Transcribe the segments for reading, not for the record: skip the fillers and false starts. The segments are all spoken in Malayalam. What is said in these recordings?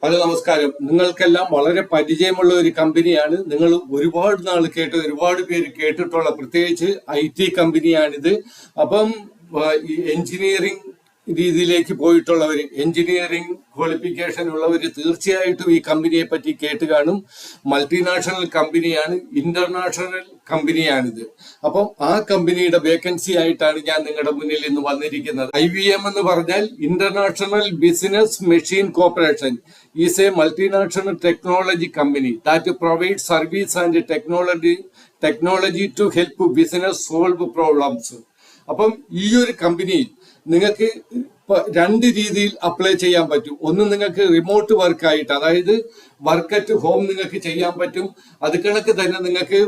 ഹലോ നമസ്കാരം. നിങ്ങൾക്കെല്ലാം വളരെ പരിചയമുള്ള ഒരു കമ്പനിയാണ്. നിങ്ങൾ ഒരുപാട് നാൾ ഒരുപാട് പേര് കേട്ടിട്ടുള്ള പ്രത്യേകിച്ച് IT കമ്പനിയാണിത്. അപ്പം ഈ എഞ്ചിനീയറിംഗ് രീതിയിലേക്ക് പോയിട്ടുള്ളവർ, എഞ്ചിനീയറിംഗ് ക്വാളിഫിക്കേഷൻ ഉള്ളവർ തീർച്ചയായിട്ടും ഈ കമ്പനിയെ പറ്റി കേട്ട് കാണും. മൾട്ടിനാഷണൽ കമ്പനിയാണ്, ഇന്റർനാഷണൽ കമ്പനിയാണിത്. അപ്പം ആ കമ്പനിയുടെ വേക്കൻസി ആയിട്ടാണ് ഞാൻ നിങ്ങളുടെ മുന്നിൽ ഇന്ന് വന്നിരിക്കുന്നത്. IBM എന്ന് പറഞ്ഞാൽ international business machine corporation is a multinational technology company that provide service and technology to help business solve problems. അപ്പം ഈ ഒരു കമ്പനിയിൽ നിങ്ങൾക്ക് രണ്ട് രീതിയിൽ അപ്ലൈ ചെയ്യാൻ പറ്റും. ഒന്ന്, നിങ്ങൾക്ക് റിമോട്ട് വർക്കായിട്ട്, അതായത് വർക്ക് അറ്റ് ഹോം നിങ്ങൾക്ക് ചെയ്യാൻ പറ്റും. അത് കണക്ക് തന്നെ നിങ്ങൾക്ക്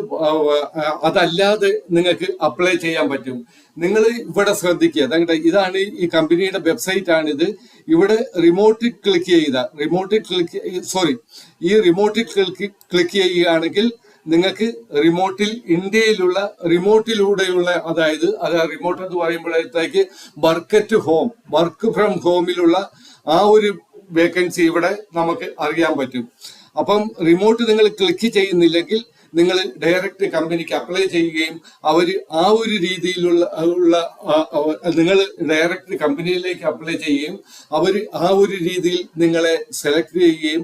അതല്ലാതെ നിങ്ങൾക്ക് അപ്ലൈ ചെയ്യാൻ പറ്റും. നിങ്ങൾ ഇവിടെ ശ്രദ്ധിക്കുക, ഇതാണ് ഈ കമ്പനിയുടെ വെബ്സൈറ്റ് ആണിത്. ഇവിടെ റിമോട്ടിൽ ക്ലിക്ക് ചെയ്യുകയാണെങ്കിൽ നിങ്ങൾക്ക് റിമോട്ടിലൂടെയുള്ള അതായത് റിമോട്ട് എന്ന് പറയുമ്പോഴത്തേക്ക് വർക്ക് ഫ്രം ഹോമിലുള്ള ആ ഒരു വേക്കൻസി ഇവിടെ നമുക്ക് അറിയാൻ പറ്റും. അപ്പം റിമോട്ട് നിങ്ങൾ ക്ലിക്ക് ചെയ്യുന്നില്ലെങ്കിൽ നിങ്ങൾ ഡയറക്റ്റ് കമ്പനിക്ക് അപ്ലൈ ചെയ്യുകയും അവർ ആ ഒരു രീതിയിലുള്ള നിങ്ങൾ ഡയറക്റ്റ് കമ്പനിയിലേക്ക് അപ്ലൈ ചെയ്യുകയും അവർ ആ ഒരു രീതിയിൽ നിങ്ങളെ സെലക്ട് ചെയ്യുകയും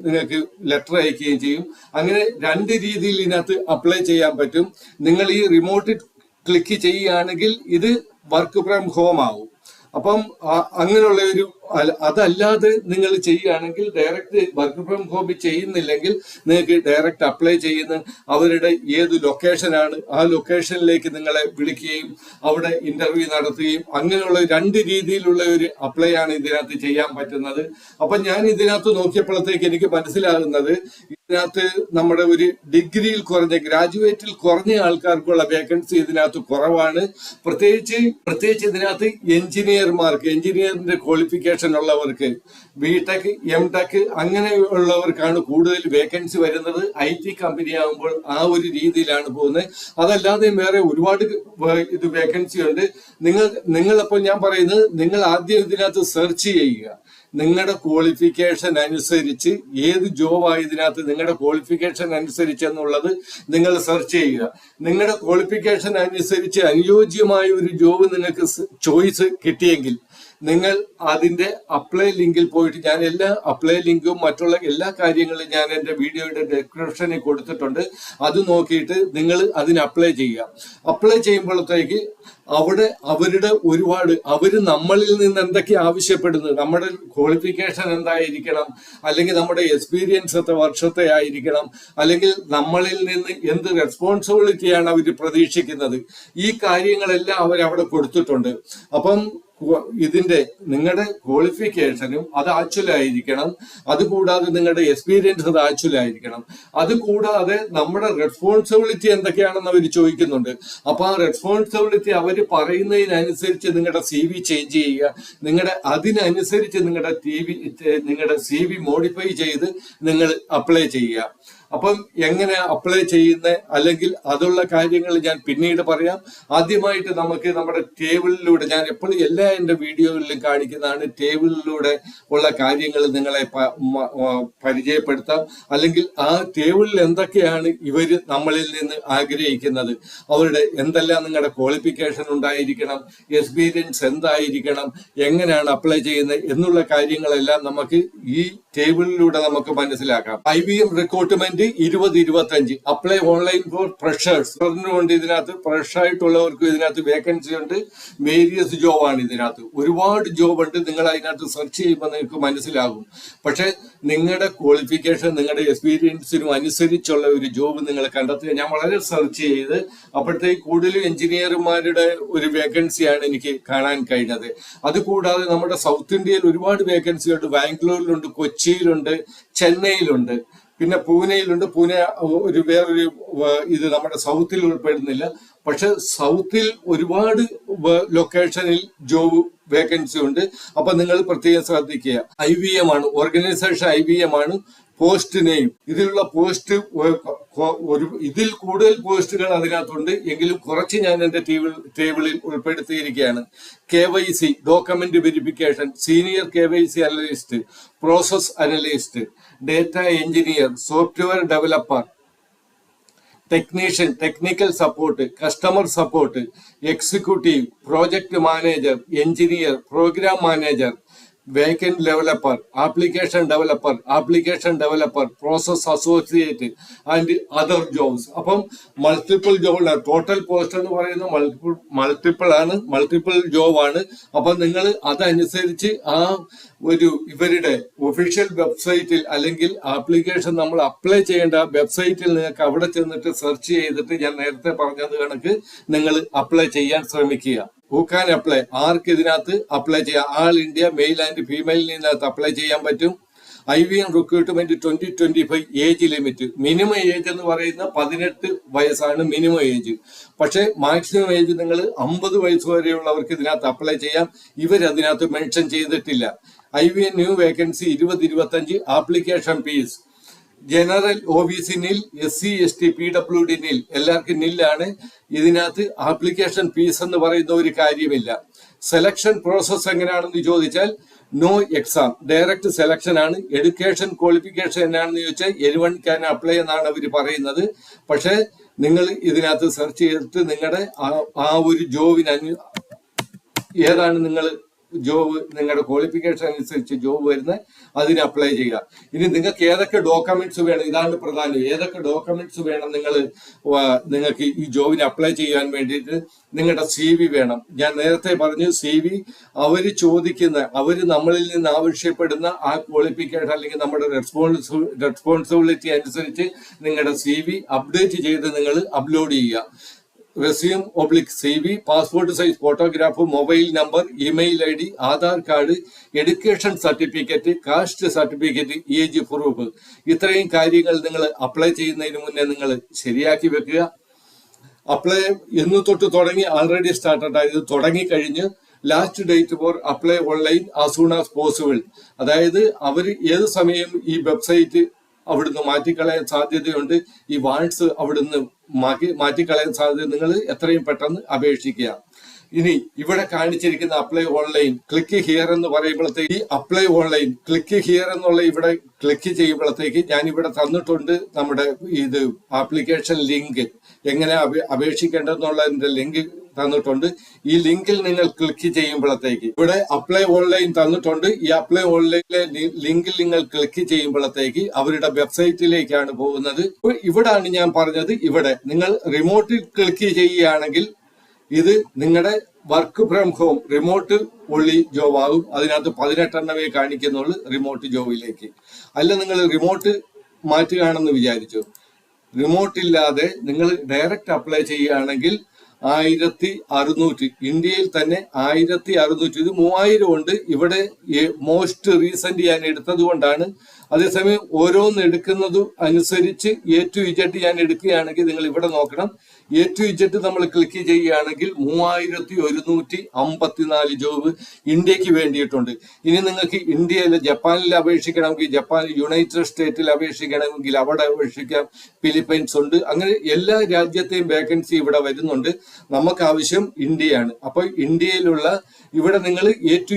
നിങ്ങൾക്ക് ലെറ്റർ അയക്കുകയും ചെയ്യും. അങ്ങനെ രണ്ട് രീതിയിൽ ഇതിനകത്ത് അപ്ലൈ ചെയ്യാൻ പറ്റും. നിങ്ങൾ ഈ റിമോട്ട് ക്ലിക്ക് ചെയ്യുകയാണെങ്കിൽ ഇത് വർക്ക് ഫ്രം ഹോം ആവും. അപ്പം അങ്ങനെയുള്ള ഒരു അതല്ലാതെ നിങ്ങൾ ചെയ്യുകയാണെങ്കിൽ ഡയറക്റ്റ് വർക്ക് ഫ്രം ഹോം ചെയ്യുന്നില്ലെങ്കിൽ നിങ്ങൾക്ക് ഡയറക്റ്റ് അപ്ലൈ ചെയ്യുന്ന അവരുടെ ഏത് ലൊക്കേഷനാണ് ആ ലൊക്കേഷനിലേക്ക് നിങ്ങളെ വിളിക്കുകയും അവിടെ ഇന്റർവ്യൂ നടത്തുകയും അങ്ങനെയുള്ള രണ്ട് രീതിയിലുള്ള ഒരു അപ്ലൈ ആണ് ഇതിനകത്ത് ചെയ്യാൻ പറ്റുന്നത്. അപ്പൊ ഞാൻ ഇതിനകത്ത് നോക്കിയപ്പോഴത്തേക്ക് എനിക്ക് മനസ്സിലാകുന്നത് ഇതിനകത്ത് നമ്മുടെ ഒരു ഡിഗ്രിയിൽ ഗ്രാജുവേറ്റിൽ കുറഞ്ഞ ആൾക്കാർക്കുള്ള വേക്കൻസി ഇതിനകത്ത് കുറവാണ്. പ്രത്യേകിച്ച് ഇതിനകത്ത് എഞ്ചിനീയറിന്റെ ക്വാളിഫിക്കേഷൻ ഉള്ളവർക്ക്, BTech, MTech അങ്ങനെയുള്ളവർക്കാണ് കൂടുതൽ വേക്കൻസി വരുന്നത്. IT കമ്പനി ആകുമ്പോൾ ആ ഒരു രീതിയിലാണ് പോകുന്നത്. അതല്ലാതെ വേറെ ഒരുപാട് ഇത് വേക്കൻസി ഉണ്ട്. നിങ്ങളപ്പോൾ ഞാൻ പറയുന്നത്, നിങ്ങൾ ആദ്യം ഇതിനകത്ത് സെർച്ച് ചെയ്യുക. നിങ്ങളുടെ ക്വാളിഫിക്കേഷൻ അനുസരിച്ച് ഏത് ജോബാണ് ഇതിനകത്ത് നിങ്ങളുടെ ക്വാളിഫിക്കേഷൻ അനുസരിച്ച് എന്നുള്ളത് നിങ്ങൾ സെർച്ച് ചെയ്യുക. നിങ്ങളുടെ ക്വാളിഫിക്കേഷൻ അനുസരിച്ച് അനുയോജ്യമായ ഒരു ജോബ് നിങ്ങൾക്ക് ചോയ്സ് കിട്ടിയെങ്കിൽ നിങ്ങൾ അതിന്റെ അപ്ലൈ ലിങ്കിൽ പോയിട്ട്, ഞാൻ എല്ലാ അപ്ലൈ ലിങ്കും മറ്റുള്ള എല്ലാ കാര്യങ്ങളും ഞാൻ എൻ്റെ വീഡിയോയുടെ ഡിസ്ക്രിപ്ഷനിൽ കൊടുത്തിട്ടുണ്ട്. അത് നോക്കിയിട്ട് നിങ്ങൾ അതിന് അപ്ലൈ ചെയ്യുക. അപ്ലൈ ചെയ്യുമ്പോഴത്തേക്ക് അവിടെ അവര് നമ്മളിൽ നിന്ന് എന്തൊക്കെ ആവശ്യപ്പെടുന്നത്, നമ്മുടെ ക്വാളിഫിക്കേഷൻ എന്തായിരിക്കണം, അല്ലെങ്കിൽ നമ്മുടെ എക്സ്പീരിയൻസ് എത്ര വർഷത്തെ ആയിരിക്കണം, അല്ലെങ്കിൽ നമ്മളിൽ നിന്ന് എന്ത് റെസ്പോൺസിബിലിറ്റിയാണ് അവർ പ്രതീക്ഷിക്കുന്നത്, ഈ കാര്യങ്ങളെല്ലാം അവരവിടെ കൊടുത്തിട്ടുണ്ട്. അപ്പം നിങ്ങളുടെ ക്വാളിഫിക്കേഷനും അത് ആക്ച്വലായിരിക്കണം. അതുകൂടാതെ നിങ്ങളുടെ എക്സ്പീരിയൻസ് അത് ആക്ച്വലായിരിക്കണം. അതുകൂടാതെ നമ്മുടെ റെസ്പോൺസിബിലിറ്റി എന്തൊക്കെയാണെന്ന് അവർ ചോദിക്കുന്നുണ്ട്. അപ്പൊ ആ റെസ്പോൺസിബിലിറ്റി അവർ പറയുന്നതിനനുസരിച്ച് നിങ്ങളുടെ CV ചേഞ്ച് ചെയ്യുക. അതിനനുസരിച്ച് നിങ്ങളുടെ CV മോഡിഫൈ ചെയ്ത് നിങ്ങൾ അപ്ലൈ ചെയ്യുക. അപ്പം എങ്ങനെ അപ്ലൈ ചെയ്യുന്ന അല്ലെങ്കിൽ അതുള്ള കാര്യങ്ങൾ ഞാൻ പിന്നീട് പറയാം. ആദ്യമായിട്ട് നമുക്ക് നമ്മുടെ ടേബിളിലൂടെ, ഞാൻ എപ്പോഴും എല്ലാ എൻ്റെ വീഡിയോകളിലും കാണിക്കുന്നതാണ്, ടേബിളിലൂടെ ഉള്ള കാര്യങ്ങൾ നിങ്ങളെ പരിചയപ്പെടുത്താം. അല്ലെങ്കിൽ ആ ടേബിളിൽ എന്തൊക്കെയാണ് ഇവര് നമ്മളിൽ നിന്ന് ആഗ്രഹിക്കുന്നത്, അവരുടെ എന്തെല്ലാം നിങ്ങളുടെ ക്വാളിഫിക്കേഷൻ ഉണ്ടായിരിക്കണം, എക്സ്പീരിയൻസ് എന്തായിരിക്കണം, എങ്ങനെയാണ് അപ്ലൈ ചെയ്യുന്നത് എന്നുള്ള കാര്യങ്ങളെല്ലാം നമുക്ക് ഈ ടേബിളിലൂടെ നമുക്ക് മനസ്സിലാക്കാം. IBM recruitment 2025 apply online for freshers പറഞ്ഞുകൊണ്ട് ഇതിനകത്ത് ഫ്രഷ് ആയിട്ടുള്ളവർക്ക് ഇതിനകത്ത് വേക്കൻസി ഉണ്ട്. വേരിയസ് ജോബാണ് ഇതിനകത്ത്, ഒരുപാട് ജോബ് ഉണ്ട്. നിങ്ങൾ അതിനകത്ത് സെർച്ച് ചെയ്യുമ്പോൾ നിങ്ങൾക്ക് മനസ്സിലാകും. പക്ഷെ നിങ്ങളുടെ ക്വാളിഫിക്കേഷൻ, നിങ്ങളുടെ എക്സ്പീരിയൻസിനും അനുസരിച്ചുള്ള ഒരു ജോബ് നിങ്ങൾ കണ്ടെത്തുക. ഞാൻ വളരെ സെർച്ച് ചെയ്ത് അപ്പോഴത്തേക്ക് കൂടുതലും എഞ്ചിനീയർമാരുടെ ഒരു വേക്കൻസിയാണ് എനിക്ക് കാണാൻ കഴിഞ്ഞത്. അതുകൂടാതെ നമ്മുടെ സൗത്ത് ഇന്ത്യയിൽ ഒരുപാട് വേക്കൻസി ഉണ്ട്. ബാംഗ്ലൂരിലുണ്ട്, കൊച്ചിയിലുണ്ട്, ചെന്നൈയിലുണ്ട്, പിന്നെ പൂനെയിലുണ്ട്. പൂനെ വേറൊരു ഇത് നമ്മുടെ സൗത്തിൽ ഉൾപ്പെടുന്നില്ല. പക്ഷെ സൗത്തിൽ ഒരുപാട് ലൊക്കേഷനിൽ ജോബ് വേക്കൻസി ഉണ്ട്. അപ്പൊ നിങ്ങൾ പ്രത്യേകം ശ്രദ്ധിക്കുക. IBM ആണ് ഓർഗനൈസേഷൻ, IBM ആണ്. പോസ്റ്റ് നെയിം, ഇതിലുള്ള പോസ്റ്റ് ഇതിൽ കൂടുതൽ പോസ്റ്റുകൾ അതിനകത്തുണ്ട്, എങ്കിലും കുറച്ച് ഞാൻ എന്റെ ടേബിളിൽ ഉൾപ്പെടുത്തിയിരിക്കുകയാണ്. KYC document verification, senior KYC analyst, process analyst, data engineer, software developer, technician, technical support, customer support, executive, project manager, engineer, program manager, back end developer, application developer, process associate and other jobs. അപ്പം മൾട്ടിപ്പിൾ ജോബ്, ടോട്ടൽ പോസ്റ്റ് എന്ന് പറയുന്നത് മൾട്ടിപ്പിൾ ജോബാണ്. അപ്പൊ നിങ്ങൾ അതനുസരിച്ച് ആ ഒരു ഇവരുടെ ഒഫീഷ്യൽ വെബ്സൈറ്റിൽ അല്ലെങ്കിൽ ആപ്ലിക്കേഷൻ നമ്മൾ അപ്ലൈ ചെയ്യേണ്ട വെബ്സൈറ്റിൽ നിങ്ങൾക്ക് അവിടെ ചെന്നിട്ട് സെർച്ച് ചെയ്തിട്ട് ഞാൻ നേരത്തെ പറഞ്ഞത് കണക്ക് നിങ്ങൾ അപ്ലൈ ചെയ്യാൻ ശ്രമിക്കുക. ഹു കാൻ അപ്ലൈ, ആർക്ക് ഇതിനകത്ത് അപ്ലൈ ചെയ്യാം? ആൾ ഇന്ത്യ, മെയിൽ ആൻഡ് ഫീമെയിലിന് ഇതിനകത്ത് അപ്ലൈ ചെയ്യാൻ പറ്റും. IVM recruitment 2025 age limit, minimum age എന്ന് പറയുന്ന 18 വയസ്സാണ് മിനിമം ഏജ്. പക്ഷെ മാക്സിമം ഏജ് നിങ്ങൾ 50 വയസ്സ് വരെയുള്ളവർക്ക് ഇതിനകത്ത് അപ്ലൈ ചെയ്യാം. ഇവരതിനകത്ത് മെൻഷൻ ചെയ്തിട്ടില്ല. IVM new vacancy 2025. Application fees general OBC നിൽ, SC ST PWD നിൽ, എല്ലാവർക്കും നില്ലാണ്. ഇതിനകത്ത് ആപ്ലിക്കേഷൻ ഫീസ് എന്ന് പറയുന്ന ഒരു കാര്യമില്ല. സെലക്ഷൻ പ്രോസസ് എങ്ങനെയാണെന്ന് ചോദിച്ചാൽ നോ എക്സാം, ഡയറക്റ്റ് സെലക്ഷൻ ആണ്. എഡ്യൂക്കേഷൻ ക്വാളിഫിക്കേഷൻ എന്നാണെന്ന് ചോദിച്ചാൽ anyone can apply എന്നാണ് അവർ പറയുന്നത്. പക്ഷെ നിങ്ങൾ ഇതിനകത്ത് സെർച്ച് ചെയ്തിട്ട് നിങ്ങളുടെ ആ ഒരു ജോബിന് ഏതാണ് നിങ്ങൾ ജോബ്, നിങ്ങളുടെ ക്വാളിഫിക്കേഷൻ അനുസരിച്ച് ജോബ് വരുന്ന അതിന് അപ്ലൈ ചെയ്യുക. ഇനി നിങ്ങൾക്ക് ഏതൊക്കെ ഡോക്യുമെന്റ്സ് വേണം, ഇതാണ് പ്രധാനം. ഏതൊക്കെ ഡോക്യുമെന്റ്സ് വേണം നിങ്ങൾക്ക് ഈ ജോബിന് അപ്ലൈ ചെയ്യാൻ വേണ്ടിയിട്ട്? നിങ്ങളുടെ CV വേണം. ഞാൻ നേരത്തെ പറഞ്ഞു CV അവര് ചോദിക്കുന്ന, അവര് നമ്മളിൽ നിന്ന് ആവശ്യപ്പെടുന്ന ആ ക്വാളിഫിക്കേഷൻ അല്ലെങ്കിൽ നമ്മുടെ റെസ്പോൺസിബിലിറ്റി അനുസരിച്ച് നിങ്ങളുടെ CV അപ്ഡേറ്റ് ചെയ്ത് നിങ്ങൾ അപ്ലോഡ് ചെയ്യുക. Resume /CV, passport size photograph, mobile number, email ID, Aadhaar card, education certificate, caste certificate, age proof. ഇത്രയും കാര്യങ്ങൾ നിങ്ങൾ അപ്ലൈ ചെയ്യുന്നതിന് മുന്നേ നിങ്ങൾ ശരിയാക്കി വെക്കുക. അപ്ലൈ എന്ന് തൊട്ട് തുടങ്ങി, ആൾറെഡി സ്റ്റാർട്ടഡ് ആയത് തുടങ്ങിക്കഴിഞ്ഞ്. Last date for apply online as soon as possible. അതായത് അവർ ഏത് സമയം ഈ വെബ്സൈറ്റ് അവിടുന്ന് മാറ്റിക്കളയാൻ സാധ്യതയുണ്ട്. ഈ വാട്സ് അവിടുന്ന് മാറ്റിക്കളയാൻ സാധ്യത. നിങ്ങൾ എത്രയും പെട്ടെന്ന് അപേക്ഷിക്കുക. ഇനി ഇവിടെ കാണിച്ചിരിക്കുന്ന അപ്ലൈ ഓൺലൈൻ, ക്ലിക്ക് ഹിയർ എന്ന് പറയുമ്പോഴത്തേക്ക്, ഈ അപ്ലൈ ഓൺലൈൻ ക്ലിക്ക് ഹിയർ എന്നുള്ള ഇവിടെ ക്ലിക്ക് ചെയ്യുമ്പോഴത്തേക്ക് ഞാൻ ഇവിടെ തന്നിട്ടുണ്ട് നമ്മുടെ ഇത് ആപ്ലിക്കേഷൻ ലിങ്ക്, എങ്ങനെ അപേക്ഷിക്കേണ്ടതെന്നുള്ളതിന്റെ ലിങ്ക് തന്നിട്ടുണ്ട്. ഈ ലിങ്കിൽ നിങ്ങൾ ക്ലിക്ക് ചെയ്യുമ്പോഴത്തേക്ക് ഇവിടെ അപ്ലൈ ഓൺലൈൻ തന്നിട്ടുണ്ട്. ഈ അപ്ലൈ ഓൺലൈനിലെ ലിങ്കിൽ നിങ്ങൾ ക്ലിക്ക് ചെയ്യുമ്പോഴത്തേക്ക് അവരുടെ വെബ്സൈറ്റിലേക്കാണ് പോകുന്നത്. ഇവിടാണ് ഞാൻ പറഞ്ഞത്, ഇവിടെ നിങ്ങൾ റിമോട്ടിൽ ക്ലിക്ക് ചെയ്യുകയാണെങ്കിൽ ഇത് നിങ്ങളുടെ work from home remote only job ആകും. അതിനകത്ത് 18 എണ്ണമേ കാണിക്കുന്നുള്ളൂ റിമോട്ട് ജോബിലേക്ക്. അല്ല നിങ്ങൾ റിമോട്ട് മാറ്റുകയാണെന്ന് വിചാരിച്ചു, റിമോട്ട് ഇല്ലാതെ നിങ്ങൾ ഡയറക്റ്റ് അപ്ലൈ ചെയ്യുകയാണെങ്കിൽ 1600, ഇന്ത്യയിൽ തന്നെ 1600, ഇത് 3000 ഉണ്ട്. ഇവിടെ മോസ്റ്റ് റീസെന്റ് ഞാൻ എടുത്തത് കൊണ്ടാണ്. അതേസമയം ഓരോന്ന് എടുക്കുന്നത് അനുസരിച്ച് A to Z ഞാൻ എടുക്കുകയാണെങ്കിൽ നിങ്ങൾ ഇവിടെ നോക്കണം. A to Z നമ്മൾ ക്ലിക്ക് ചെയ്യുകയാണെങ്കിൽ 3154 ജോബ് ഇന്ത്യക്ക് വേണ്ടിയിട്ടുണ്ട്. ഇനി നിങ്ങൾക്ക് ഇന്ത്യയിൽ ജപ്പാനിൽ അപേക്ഷിക്കണമെങ്കിൽ ജപ്പാൻ, യുണൈറ്റഡ് സ്റ്റേറ്റിൽ അപേക്ഷിക്കണമെങ്കിൽ അവിടെ അപേക്ഷിക്കാം, ഫിലിപ്പൈൻസ് ഉണ്ട്. അങ്ങനെ എല്ലാ രാജ്യത്തെയും വേക്കൻസി ഇവിടെ വരുന്നുണ്ട്. നമുക്ക് ആവശ്യം ഇന്ത്യയാണ്. അപ്പൊ ഇന്ത്യയിലുള്ള ഇവിടെ നിങ്ങൾ A to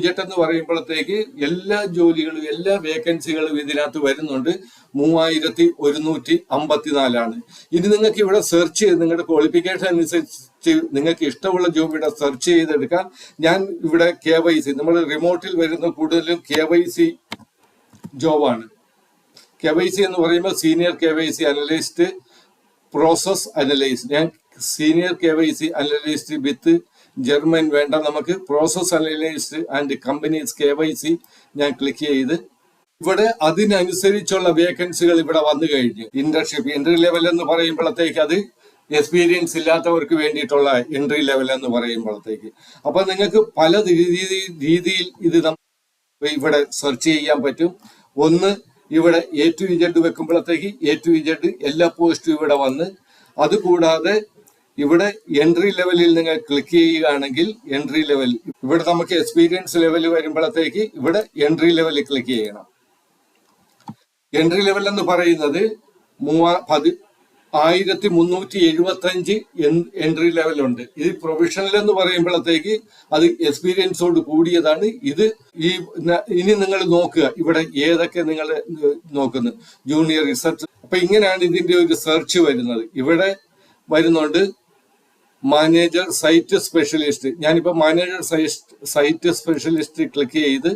Z എന്ന് പറയുമ്പോഴത്തേക്ക് എല്ലാ ജോലികളും എല്ലാ വേക്കൻസികളും ഇതിനകത്ത് വരുന്നുണ്ട്. 3154. ഇനി നിങ്ങൾക്ക് ഇവിടെ സെർച്ച് ചെയ്ത് നിങ്ങളുടെ ക്വാളിഫിക്കേഷൻ അനുസരിച്ച് നിങ്ങൾക്ക് ഇഷ്ടമുള്ള ജോബ് ഇവിടെ സെർച്ച് ചെയ്തെടുക്കാം. ഞാൻ ഇവിടെ KYC, നമ്മൾ റിമോട്ടിൽ വരുന്ന കൂടുതലും KYC ജോബാണ്. KYC എന്ന് പറയുമ്പോൾ സീനിയർ KYC അനലിസ്റ്റ്, പ്രോസസ് അനലൈസ്റ്റ്. ഞാൻ സീനിയർ KYC അനലിസ്റ്റ് വിത്ത് ജർമ്മൻ വേണ്ട, നമുക്ക് പ്രോസസ് അനലൈസ്റ്റ് ആൻഡ് കമ്പനീസ് KYC ഞാൻ ക്ലിക്ക് ചെയ്ത് ഇവിടെ അതിനനുസരിച്ചുള്ള വേക്കൻസികൾ ഇവിടെ വന്നു കഴിഞ്ഞു. ഇന്റർഷിപ്പ് എൻട്രി ലെവൽ എന്ന് പറയുമ്പോഴത്തേക്ക് അത് എക്സ്പീരിയൻസ് ഇല്ലാത്തവർക്ക് വേണ്ടിയിട്ടുള്ള എൻട്രി ലെവൽ എന്ന് പറയുമ്പോഴത്തേക്ക്. അപ്പൊ നിങ്ങൾക്ക് പല രീതിയിൽ ഇത് ഇവിടെ സെർച്ച് ചെയ്യാൻ പറ്റും. ഒന്ന്, ഇവിടെ A to Z വെക്കുമ്പോഴത്തേക്ക് A to Z എല്ലാ പോസ്റ്റും ഇവിടെ വന്ന്, അതുകൂടാതെ ഇവിടെ എൻട്രി ലെവലിൽ നിങ്ങൾ ക്ലിക്ക് ചെയ്യുകയാണെങ്കിൽ എൻട്രി ലെവൽ ഇവിടെ നമുക്ക് എക്സ്പീരിയൻസ് ലെവൽ വരുമ്പോഴത്തേക്ക് ഇവിടെ എൻട്രി ലെവലിൽ ക്ലിക്ക് ചെയ്യണം. എൻട്രി ലെവൽ എന്ന് പറയുന്നത് 1375 എൻട്രി ലെവലുണ്ട്. ഇത് പ്രൊഫഷണൽ എന്ന് പറയുമ്പോഴത്തേക്ക് അത് എക്സ്പീരിയൻസോട് കൂടിയതാണ്. ഇത് ഇനി നിങ്ങൾ നോക്കുക, ഇവിടെ ഏതൊക്കെ നിങ്ങൾ നോക്കുന്നു, ജൂനിയർ റിസർച്ച്. അപ്പൊ ഇങ്ങനെയാണ് ഇതിന്റെ ഒരു സെർച്ച് വരുന്നത്. ഇവിടെ വരുന്നുണ്ട് മാനേജർ സൈറ്റ് സ്പെഷ്യലിസ്റ്റ്. ഞാനിപ്പോ മാനേജർ സൈറ്റ് സ്പെഷ്യലിസ്റ്റ് ക്ലിക്ക് ചെയ്ത്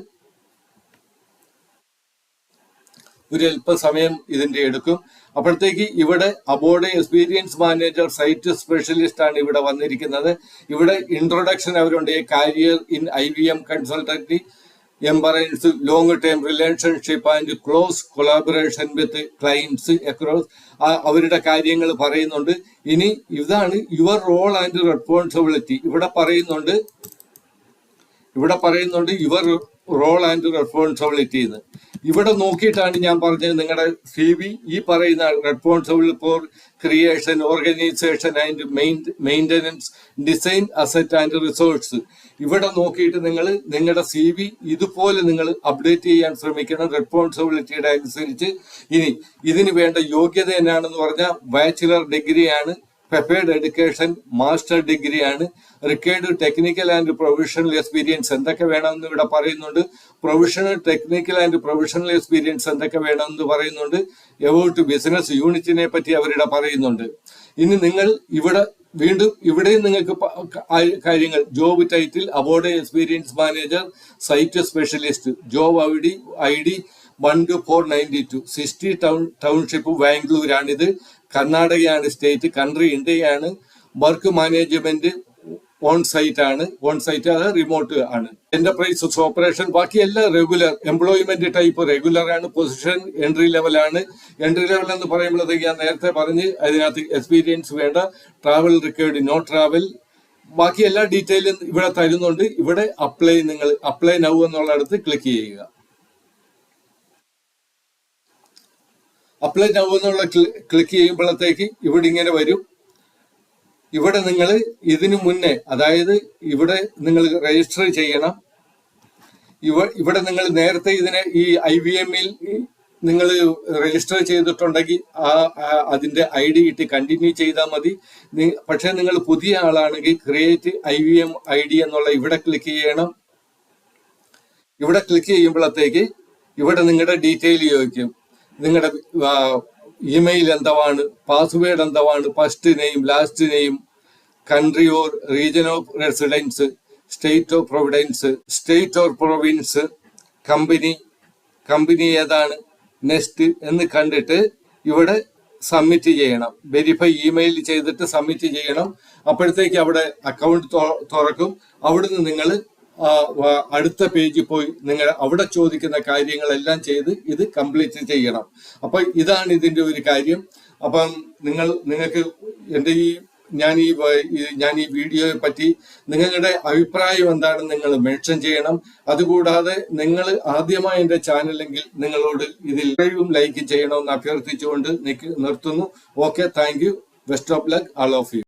ഒരു അല്പസമയം ഇതിന്റെ എടുക്കും. അപ്പോഴത്തേക്ക് ഇവിടെ aboard experience manager site specialist ആണ് ഇവിടെ വന്നിരിക്കുന്നത്. ഇവിടെ ഇൻട്രൊഡക്ഷൻ അവരുണ്ട്. Career in IBM consultancy, embrace, long term relationship and close collaboration with clients across, അവരുടെ കാര്യങ്ങൾ പറയുന്നുണ്ട്. ഇനി ഇതാണ് യുവർ റോൾ ആൻഡ് റെസ്പോൺസിബിലിറ്റി. ഇവിടെ പറയുന്നുണ്ട് യുവർ റോൾ ആൻഡ് റെസ്പോൺസിബിലിറ്റി എന്ന്. ഇവിടെ നോക്കിയിട്ടാണ് ഞാൻ പറഞ്ഞത് നിങ്ങളുടെ CV ഈ പറയുന്ന responsible for creation, organisation and maintenance, design, asset and resource. ഇവിടെ നോക്കിയിട്ട് നിങ്ങൾ നിങ്ങളുടെ CV ഇതുപോലെ നിങ്ങൾ അപ്ഡേറ്റ് ചെയ്യാൻ ശ്രമിക്കണം റെസ്പോൺസിബിലിറ്റിയുടെ അനുസരിച്ച്. ഇനി ഇതിന് വേണ്ട യോഗ്യത എന്നാണെന്ന് പറഞ്ഞാൽ ബാച്ചിലർ ഡിഗ്രിയാണ്, പ്രിപ്പയർഡ് എഡ്യൂക്കേഷൻ, മാസ്റ്റർ ഡിഗ്രിയാണ്, required technical and professional experience എന്തൊക്കെ വേണമെന്ന് ഇവിടെ പറയുന്നുണ്ട്. Professional, technical and professional experience എന്തൊക്കെ വേണമെന്ന് പറയുന്നുണ്ട്. എബൌട്ട് ബിസിനസ് യൂണിറ്റിനെ പറ്റി അവരിവിടെ പറയുന്നുണ്ട്. ഇനി നിങ്ങൾ ഇവിടെ വീണ്ടും ഇവിടെയും നിങ്ങൾക്ക് കാര്യങ്ങൾ, job title aboard experience manager site specialist, job ID 12492, 60 township, ബാംഗ്ലൂരാണിത്, കർണാടകയാണ് സ്റ്റേറ്റ്, കൺട്രി ഇന്ത്യയാണ്, വർക്ക് മാനേജ്മെന്റ് ഓൺ സൈറ്റ് ആണ്, അത് റിമോട്ട് ആണ്. എന്റർപ്രൈസ് ഓപ്പറേഷൻ, ബാക്കിയെല്ലാം റെഗുലർ. എംപ്ലോയ്മെന്റ് ടൈപ്പ് റെഗുലർ ആണ്. പൊസിഷൻ എൻട്രി ലെവൽ ആണ്. എൻട്രി ലെവൽ എന്ന് പറയുമ്പോഴത്തേക്ക് ഞാൻ നേരത്തെ പറഞ്ഞ് അതിനകത്ത് എക്സ്പീരിയൻസ് വേണ്ട, ട്രാവൽ റിക്വയർഡ്, നോ ട്രാവൽ, ബാക്കി എല്ലാ ഡീറ്റെയിലും ഇവിടെ തരുന്നുണ്ട്. ഇവിടെ നിങ്ങൾ അപ്ലൈ നൗ എന്നുള്ളടത്ത് ക്ലിക്ക് ചെയ്യുക. അപ്ലൈ നൗ എന്നുള്ള ക്ലിക്ക് ചെയ്യുമ്പോഴത്തേക്ക് ഇവിടെ ഇങ്ങനെ വരും. ഇവിടെ നിങ്ങൾ ഇതിനു മുന്നേ, അതായത് ഇവിടെ നിങ്ങൾ രജിസ്റ്റർ ചെയ്യണം. ഇവിടെ നിങ്ങൾ നേരത്തെ ഈ IBM-ൽ നിങ്ങൾ രജിസ്റ്റർ ചെയ്തിട്ടുണ്ടെങ്കിൽ അതിന്റെ ID ഇട്ട് കണ്ടിന്യൂ ചെയ്താൽ മതി. പക്ഷെ നിങ്ങൾ പുതിയ ആളാണെങ്കിൽ ക്രിയേറ്റ് IBM ID എന്നുള്ള ഇവിടെ ക്ലിക്ക് ചെയ്യണം. ഇവിടെ ക്ലിക്ക് ചെയ്യുമ്പോഴത്തേക്ക് ഇവിടെ നിങ്ങളുടെ ഡീറ്റെയിൽ ചോദിക്കും. നിങ്ങളുടെ ഇമെയിൽ എന്താണ്, പാസ്വേഡ് എന്താണ്, first name, last name, country or region of residence, state or province, company ഏതാണ്, നെക്സ്റ്റ് എന്ന് കണ്ടിട്ട് ഇവിടെ സബ്മിറ്റ് ചെയ്യണം. വെരിഫൈ ഇമെയിൽ ചെയ്തിട്ട് സബ്മിറ്റ് ചെയ്യണം. അപ്പോഴത്തേക്ക് അവിടെ അക്കൗണ്ട് തുറക്കും. അവിടുന്ന് നിങ്ങൾ അടുത്ത പേജിൽ പോയി നിങ്ങൾ അവിടെ ചോദിക്കുന്ന കാര്യങ്ങളെല്ലാം ചെയ്ത് ഇത് കംപ്ലീറ്റ് ചെയ്യണം. അപ്പൊ ഇതാണ് ഇതിന്റെ ഒരു കാര്യം. അപ്പം നിങ്ങൾക്ക് എൻ്റെ ഞാൻ ഈ വീഡിയോയെ പറ്റി നിങ്ങളുടെ അഭിപ്രായം എന്താണെന്ന് നിങ്ങൾ മെൻഷൻ ചെയ്യണം. അതുകൂടാതെ നിങ്ങൾ ആദ്യമായി എൻ്റെ ചാനലെങ്കിൽ നിങ്ങളോട് ഇതിൽ ലൈക്ക് ചെയ്യണമെന്ന് അഭ്യർത്ഥിച്ചുകൊണ്ട് നിർത്തുന്നു. Okay, thank you. Best of luck all of U.